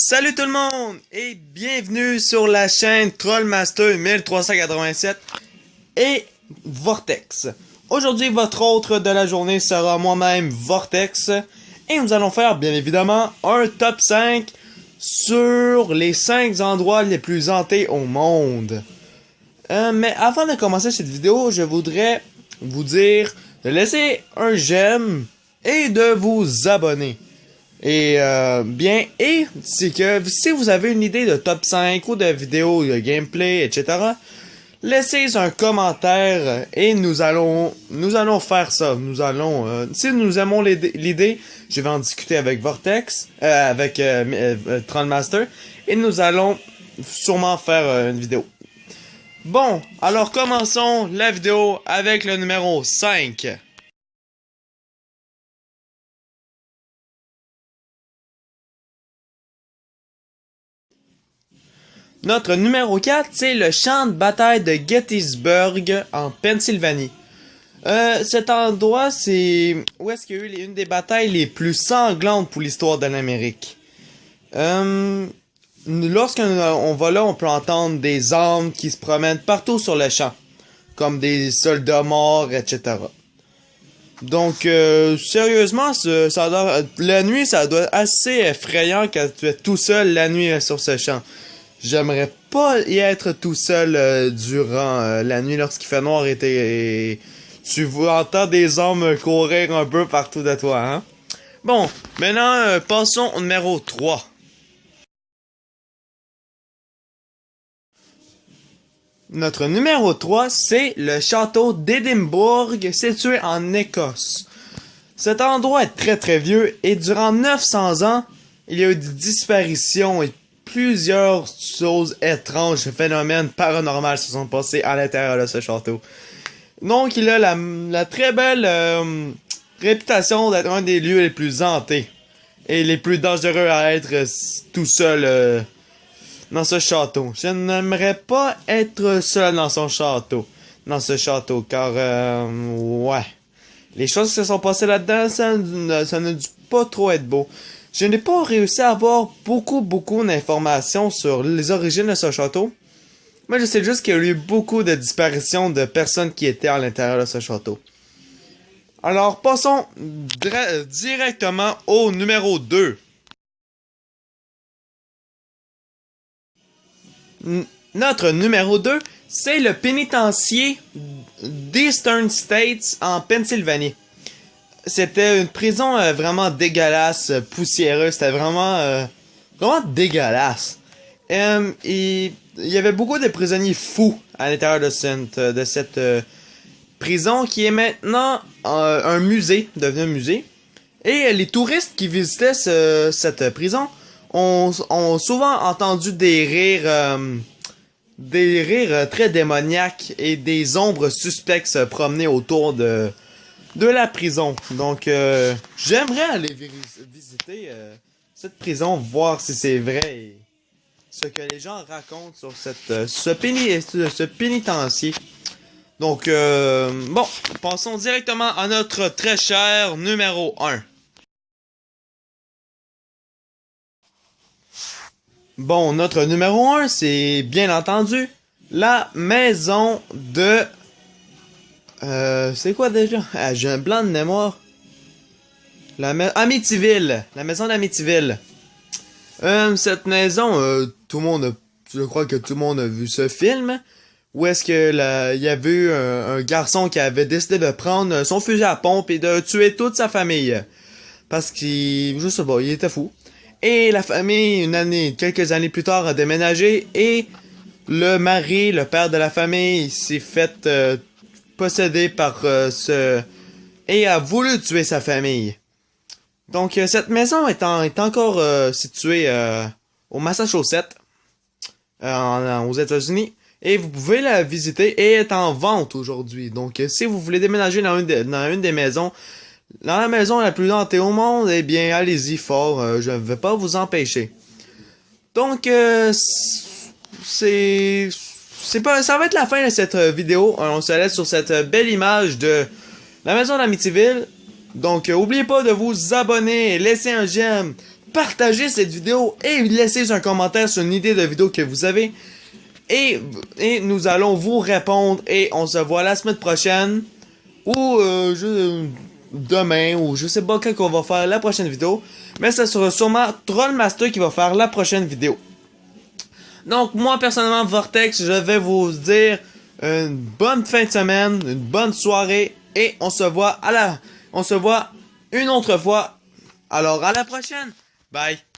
Salut tout le monde et bienvenue sur la chaîne Trollmaster 1387 et Vortex. Aujourd'hui, votre hôte de la journée sera moi-même Vortex et nous allons faire bien évidemment un top 5 sur les 5 endroits les plus hantés au monde. Mais avant de commencer cette vidéo, je voudrais vous dire de laisser un j'aime et de vous abonner. Et c'est que si vous avez une idée de top 5 ou de vidéo de gameplay, etc., laissez un commentaire et nous allons faire ça. Si nous aimons l'idée, je vais en discuter avec Vortex, avec Trollmaster, et nous allons sûrement faire une vidéo. Bon, alors commençons la vidéo avec le numéro 5. Notre numéro 4, c'est le champ de bataille de Gettysburg en Pennsylvanie. Cet endroit, c'est où est-ce qu'il y a eu une des batailles les plus sanglantes pour l'histoire de l'Amérique. Lorsqu'on va là, on peut entendre des armes qui se promènent partout sur le champ, comme des soldats morts, etc. Donc, sérieusement, la nuit, ça doit être assez effrayant quand tu es tout seul la nuit sur ce champ. J'aimerais pas y être tout seul durant la nuit lorsqu'il fait noir et tu entends des hommes courir un peu partout de toi, hein? Bon, maintenant, passons au numéro 3. Notre numéro 3, c'est le château d'Édimbourg, situé en Écosse. Cet endroit est très très vieux et durant 900 ans, il y a eu des disparitions et plusieurs choses étranges, phénomènes paranormaux se sont passés à l'intérieur de ce château. Donc, il a la très belle réputation d'être un des lieux les plus hantés et les plus dangereux à être tout seul dans ce château. Je n'aimerais pas être seul dans ce château, car ouais, les choses qui se sont passées là-dedans, ça ne dit pas trop être beau. Je n'ai pas réussi à avoir beaucoup d'informations sur les origines de ce château. Mais je sais juste qu'il y a eu beaucoup de disparitions de personnes qui étaient à l'intérieur de ce château. Alors, passons directement au numéro 2. Notre numéro 2, c'est le pénitencier d'Eastern States en Pennsylvanie. C'était une prison vraiment dégueulasse, poussiéreuse. C'était vraiment dégueulasse. Il y avait beaucoup de prisonniers fous à l'intérieur de cette prison qui est maintenant un musée, devenu un musée. Et les touristes qui visitaient cette prison ont souvent entendu des rires très démoniaques et des ombres suspectes se promener autour de la prison. Donc, j'aimerais aller visiter cette prison, voir si c'est vrai et ce que les gens racontent sur ce pénitencier. Donc, bon, passons directement à notre très cher numéro 1. Bon, notre numéro 1, c'est bien entendu la maison de... c'est quoi déjà? Ah, j'ai un blanc de mémoire. Amityville. La maison d'Amityville. Cette maison, je crois que tout le monde a vu ce film. Où est-ce que il y avait eu un garçon qui avait décidé de prendre son fusil à pompe et de tuer toute sa famille. Parce qu'il, je sais pas, il était fou. Et la famille, quelques années plus tard, a déménagé et le mari, le père de la famille, s'est fait possédé par et a voulu tuer sa famille. Donc cette maison est encore située au Massachusetts, aux États-Unis, et vous pouvez la visiter et est en vente aujourd'hui. Donc si vous voulez déménager dans une des maisons, dans la maison la plus hantée au monde, eh bien allez-y fort, je ne vais pas vous empêcher. Donc ça va être la fin de cette vidéo. On se laisse sur cette belle image de la maison d'Amityville. Donc, oubliez pas de vous abonner, laisser un j'aime, partagez cette vidéo et laissez un commentaire sur une idée de vidéo que vous avez. Et nous allons vous répondre et on se voit la semaine prochaine ou demain ou je sais pas quand on va faire la prochaine vidéo. Mais ça sera sûrement Trollmaster qui va faire la prochaine vidéo. Donc moi personnellement Vortex, je vais vous dire une bonne fin de semaine, une bonne soirée et on se voit une autre fois. Alors à la prochaine. Bye.